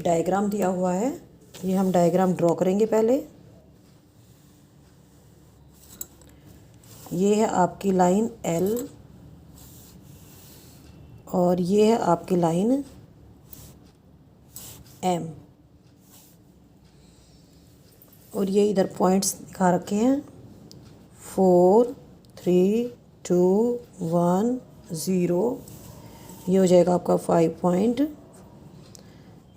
Diagram दिया हुआ है, ये हम डायग्राम ड्रॉ करेंगे पहले। ये है आपकी लाइन एल और ये है आपकी लाइन एम, और ये इधर पॉइंट्स दिखा रखे हैं 4 3 2 1 0। ये हो जाएगा आपका 5 पॉइंट,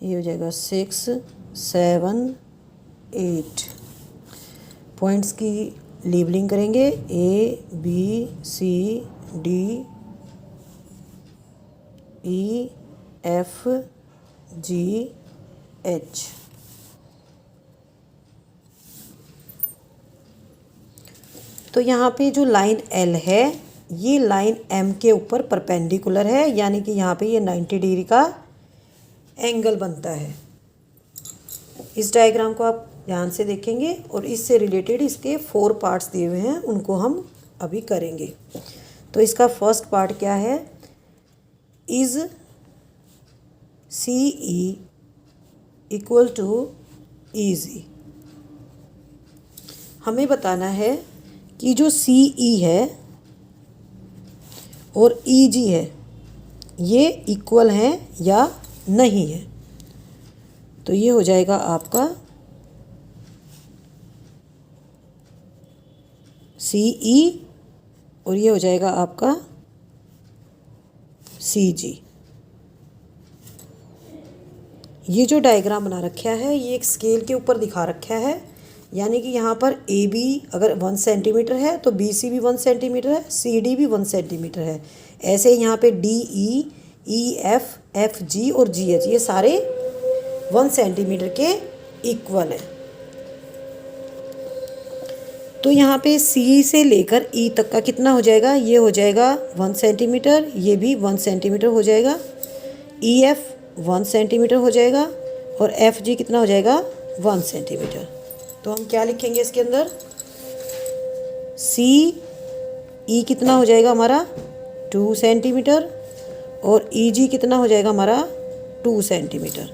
ये हो जाएगा 6 7 8। पॉइंट्स की लेबलिंग करेंगे A B C D E F G H। तो यहाँ पे जो लाइन L है ये लाइन M के ऊपर परपेंडिकुलर है, यानी कि यहाँ पे ये 90 डिग्री का एंगल बनता है। इस डायग्राम को आप ध्यान से देखेंगे और इससे रिलेटेड इसके 4 पार्ट्स दिए हुए हैं, उनको हम अभी करेंगे। तो इसका फर्स्ट पार्ट क्या है, is CE equal to EG। हमें बताना है कि जो CE है और EG है ये इक्वल हैं या नहीं है। तो ये हो जाएगा आपका CE और ये हो जाएगा आपका CG। ये जो डायग्राम बना रखा है ये एक स्केल के ऊपर दिखा रखा है, यानी कि यहाँ पर AB अगर 1 सेंटीमीटर है तो BC भी 1 सेंटीमीटर है, CD भी 1 सेंटीमीटर है। ऐसे यहाँ पे DE EF FG और GH ये सारे 1 सेंटीमीटर के इक्वल हैं। तो यहाँ पे C से लेकर E तक का कितना हो जाएगा, ये हो जाएगा 1 सेंटीमीटर, ये भी 1 सेंटीमीटर हो जाएगा, EF 1 सेंटीमीटर हो जाएगा और FG कितना हो जाएगा 1 सेंटीमीटर। तो हम क्या लिखेंगे इसके अंदर, CE कितना हो जाएगा हमारा 2 सेंटीमीटर और EG कितना हो जाएगा हमारा 2 सेंटीमीटर।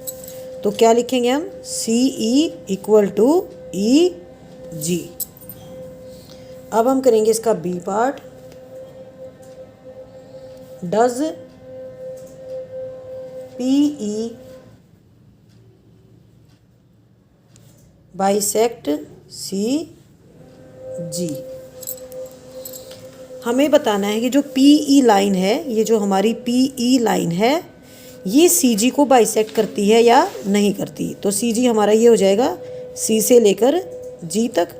तो क्या लिखेंगे हम, CE इक्वल टू EG। अब हम करेंगे इसका B part, does PE bisect CG। हमें बताना है कि जो PE लाइन है, ये जो हमारी PE लाइन है ये CG को बाइसेक्ट करती है या नहीं करती। तो CG हमारा ये हो जाएगा C से लेकर G तक।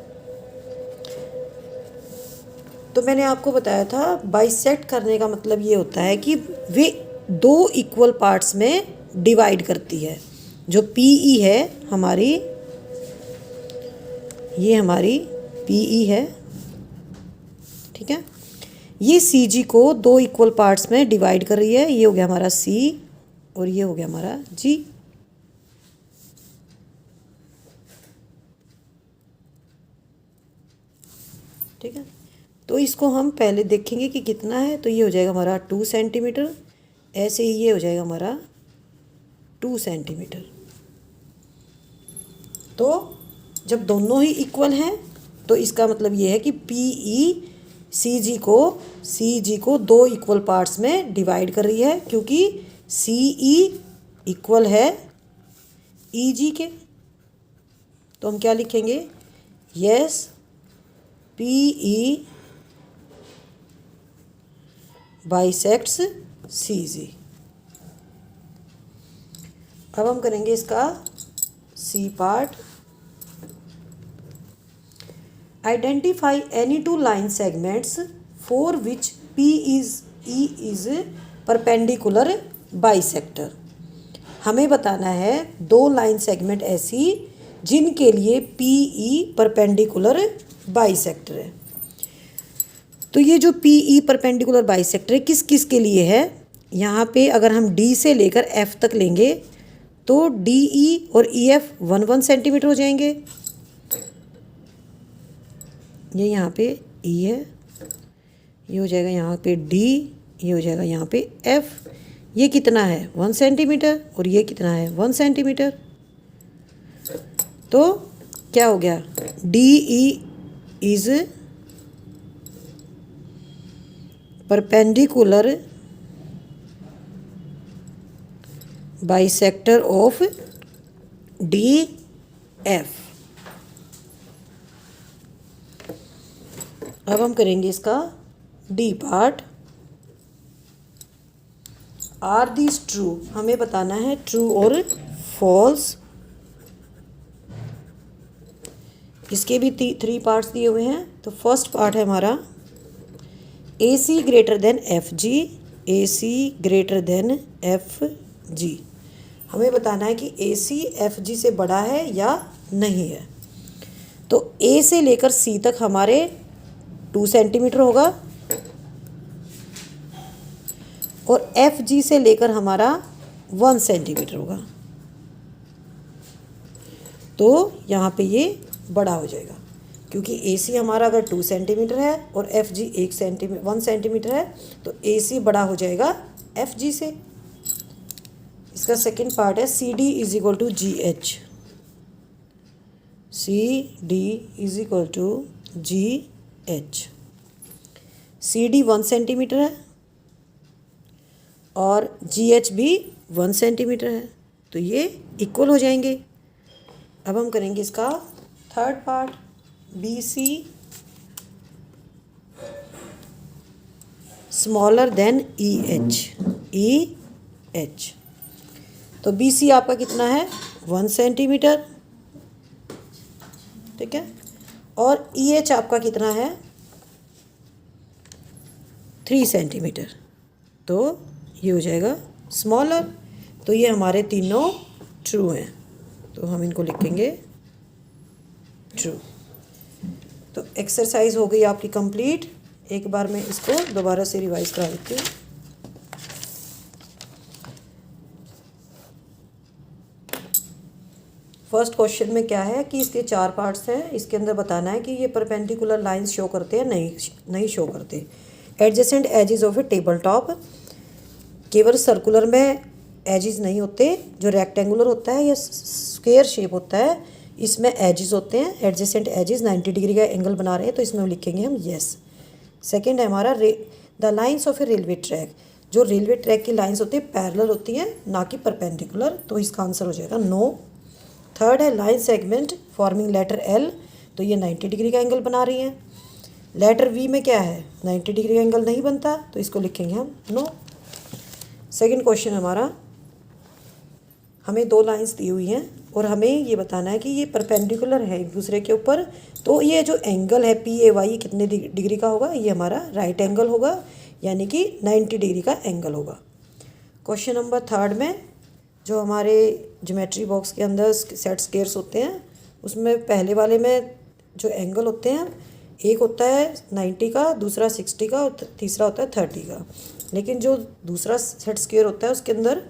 तो मैंने आपको बताया था बाइसेक्ट करने का मतलब ये होता है कि वे 2 इक्वल पार्ट्स में डिवाइड करती है। जो PE है हमारी, ये हमारी PE है, ठीक है, ये CG को 2 इक्वल पार्ट्स में डिवाइड कर रही है। ये हो गया हमारा C और ये हो गया हमारा G। ठीक है, तो इसको हम पहले देखेंगे कि कितना है। तो ये हो जाएगा हमारा 2 सेंटीमीटर, ऐसे ही ये हो जाएगा हमारा 2 सेंटीमीटर। तो जब दोनों ही इक्वल हैं तो इसका मतलब ये है कि PE CG को 2 इक्वल पार्ट्स में डिवाइड कर रही है, क्योंकि CE इक्वल है EG के। तो हम क्या लिखेंगे, यस PE बाइसेक्ट्स CG। अब हम करेंगे इसका C part, identify any 2 line segments for which E is perpendicular bisector. हमें बताना है 2 लाइन सेगमेंट ऐसी जिनके लिए PE परपेंडिकुलर बाइसेक्टर है। तो ये जो PE परपेंडिकुलर बाइसेक्टर है किस किस के लिए है, यहाँ पे अगर हम D से लेकर F तक लेंगे तो DE और EF 1 सेंटीमीटर हो जाएंगे। ये यहाँ पे E है, ये हो जाएगा यहाँ पे D, ये हो जाएगा यहाँ पे F, ये कितना है 1 सेंटीमीटर और ये कितना है 1 सेंटीमीटर। तो क्या हो गया, D E is perpendicular bisector of D F. अब हम करेंगे इसका D part. Are these true, हमें बताना है ट्रू और फॉल्स। इसके भी 3 पार्ट्स दिए हुए हैं। तो फर्स्ट पार्ट है हमारा ए C greater than F G, A C greater than F जी। हमें बताना है कि ए सी एफ जी से बड़ा है या नहीं है। तो ए से लेकर सी तक हमारे 2 सेंटीमीटर होगा और एफ जी से लेकर हमारा 1 सेंटीमीटर होगा। तो यहाँ पे ये बड़ा हो जाएगा, क्योंकि ए सी हमारा अगर 2 सेंटीमीटर है और एफ जी 1 सेंटीमीटर है, तो ए सी बड़ा हो जाएगा एफ जी से। इसका सेकंड पार्ट है C D is equal to G H, C D is equal to G H. C D 1 centimetre है और जी एच भी 1 सेंटीमीटर है, तो ये इक्वल हो जाएंगे। अब हम करेंगे इसका third part, B C smaller than E H. तो बी सी आपका कितना है 1 सेंटीमीटर, ठीक है, और ई एच आपका कितना है 3 सेंटीमीटर। तो ये हो जाएगा स्मॉलर। तो ये हमारे तीनों ट्रू हैं, तो हम इनको लिखेंगे ट्रू। तो एक्सरसाइज हो गई आपकी कंप्लीट। एक बार मैं इसको दोबारा से रिवाइज करा देती हूँ। फर्स्ट क्वेश्चन में क्या है कि इसके 4 पार्ट्स हैं। इसके अंदर बताना है कि ये परपेंडिकुलर लाइंस शो करते हैं नहीं शो करते। Adjacent edges of a table top, केवल सर्कुलर में एजेस नहीं होते, जो रेक्टेंगुलर होता है या स्क्वायर शेप होता है इसमें एजेस होते हैं। एडजेसेंट एजेस 90 डिग्री का एंगल बना रहे हैं, तो इसमें लिखेंगे हम येस। सेकंड है हमारा the lines of A railway track, जो रेलवे ट्रैक की लाइंस होती है पैरेलल होती हैं, ना कि परपेंडिकुलर, तो इसका आंसर हो जाएगा नो। थर्ड है line segment forming letter L, तो ये 90 डिग्री का एंगल बना रही हैं। लेटर वी में क्या है 90 डिग्री का एंगल नहीं बनता, तो इसको लिखेंगे हम नो। सेकंड क्वेश्चन हमारा, हमें 2 लाइंस दी हुई हैं और हमें ये बताना है कि ये परपेंडिकुलर है एक दूसरे के ऊपर, तो ये जो एंगल है पी ए वाई कितने डिग्री का होगा, ये हमारा राइट एंगल होगा, यानी कि 90 डिग्री का एंगल होगा। क्वेश्चन नंबर 3 में जो हमारे ज्योमेट्री बॉक्स के अंदर सेट स्क्वायर्स होते हैं, उसमें पहले वाले में जो एंगल होते हैं, एक होता है 90 का, दूसरा 60 का और तीसरा होता है 30 का। लेकिन जो दूसरा सेट स्क्वायर होता है उसके अंदर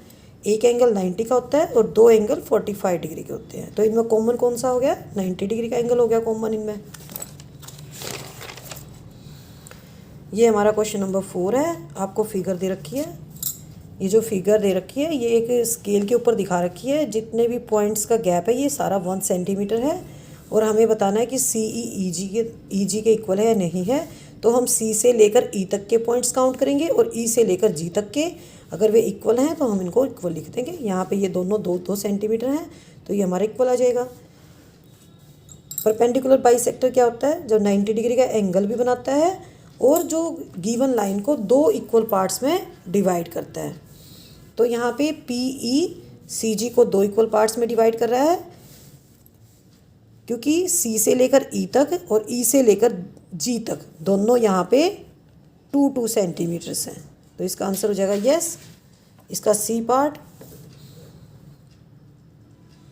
एक एंगल 90 का होता है और 2 एंगल 45 डिग्री के होते हैं। तो इनमें कॉमन कौन सा हो गया 90 डिग्री का एंगल हो गया कॉमन इनमें। ये हमारा क्वेश्चन नंबर 4 है। आपको फिगर दे रखी है, ये जो फिगर दे रखी है ये एक स्केल के ऊपर दिखा रखी है। जितने भी पॉइंट्स का गैप है ये सारा 1 सेंटीमीटर है और हमें बताना है कि सी ई जी के इक्वल है या नहीं है। तो हम सी से लेकर ई तक के पॉइंट्स काउंट करेंगे और ई से लेकर जी तक के, अगर वे इक्वल हैं तो हम इनको इक्वल लिख देंगे। यहाँ पे ये दोनों 2 सेंटीमीटर हैं, तो ये हमारा इक्वल आ जाएगा। परपेंडिकुलर बाइसेक्टर क्या होता है, जो 90 डिग्री का एंगल भी बनाता है और जो गिवन लाइन को 2 इक्वल पार्ट्स में डिवाइड करता है। तो यहाँ पे पी ई सी जी को 2 इक्वल पार्ट्स में डिवाइड कर रहा है, क्योंकि सी से लेकर ई तक और ई से लेकर जी तक दोनों यहाँ पे 2 सेंटीमीटर्स हैं। तो इसका आंसर हो जाएगा यस। इसका सी पार्ट,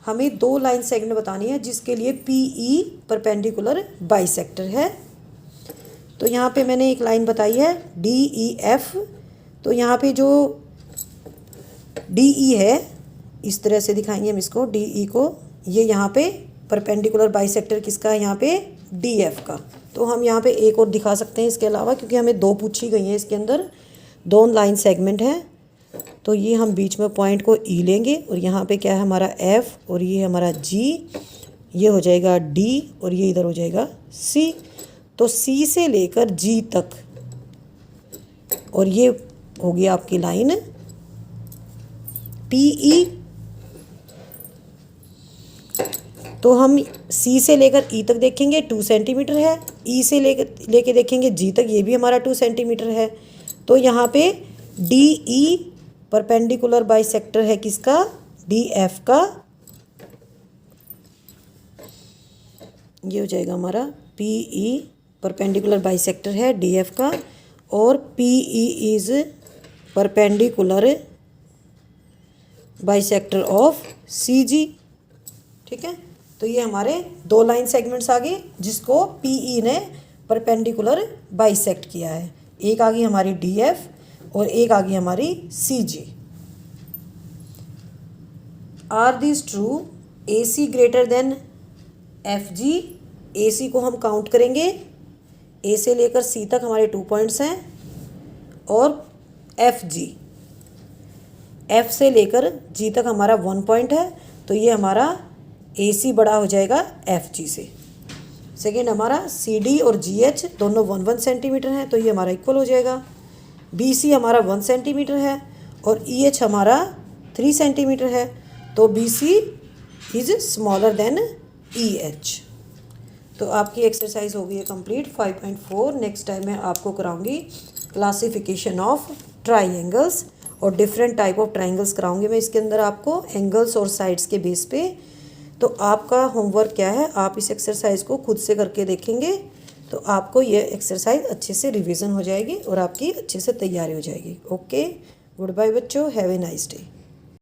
हमें 2 लाइन सेगमेंट बतानी है जिसके लिए पी ई परपेंडिकुलर बाइसेक्टर है। तो यहाँ पे मैंने एक लाइन बताई है डी ई एफ। तो यहाँ पे जो डी ई है, इस तरह से दिखाएंगे हम इसको, डी ई को, ये यहाँ पे परपेंडिकुलर बाइसेक्टर किसका है, यहाँ पे डी एफ का। तो हम यहाँ पे एक और दिखा सकते हैं इसके अलावा, क्योंकि हमें 2 पूछी गई हैं, इसके अंदर 2 लाइन सेगमेंट हैं। तो ये हम बीच में पॉइंट को ई लेंगे और यहाँ पे क्या है हमारा एफ और ये हमारा जी, ये हो जाएगा डी और ये इधर हो जाएगा सी। तो सी से लेकर जी तक और ये होगी आपकी लाइन पी ई। तो हम सी से लेकर ई तक देखेंगे 2 सेंटीमीटर है, ई से लेके देखेंगे जी तक, ये भी हमारा 2 सेंटीमीटर है। तो यहाँ पे डी ई परपेंडिकुलर बाइसेक्टर है किसका, डी एफ का। ये हो जाएगा हमारा पी ई परपेंडिकुलर बाइसेक्टर है डी एफ का, और P E is perpendicular bisector of C G. ठीक है, तो ये हमारे 2 लाइन सेगमेंट्स आ गए जिसको पी ई ने परपेंडिकुलर बाइसेक्ट किया है। एक आ गई हमारी डी एफ और एक आ गई हमारी C G. Are this true, A C greater than F G. A C को हम काउंट करेंगे, ए से लेकर सी तक हमारे 2 पॉइंट्स हैं, और एफ जी, एफ से लेकर जी तक हमारा 1 पॉइंट है। तो ये हमारा ए सी बड़ा हो जाएगा एफ जी से। सेकेंड हमारा सी डी और जी एच दोनों 1-1 सेंटीमीटर हैं, तो ये हमारा इक्वल हो जाएगा। बी सी हमारा 1 सेंटीमीटर है और ई एच हमारा 3 सेंटीमीटर है, तो B C is smaller than E H. तो आपकी एक्सरसाइज हो गई है कंप्लीट 5.4। नेक्स्ट टाइम मैं आपको कराऊंगी क्लासिफिकेशन ऑफ ट्राइंगल्स और डिफरेंट टाइप ऑफ ट्राइंगल्स कराऊंगी मैं इसके अंदर आपको एंगल्स और साइड्स के बेस पे। तो आपका होमवर्क क्या है, आप इस एक्सरसाइज को खुद से करके देखेंगे तो आपको ये एक्सरसाइज अच्छे से रिवीजन हो जाएगी और आपकी अच्छे से तैयारी हो जाएगी। ओके, गुड बाय बच्चों, हैव ए नाइस डे।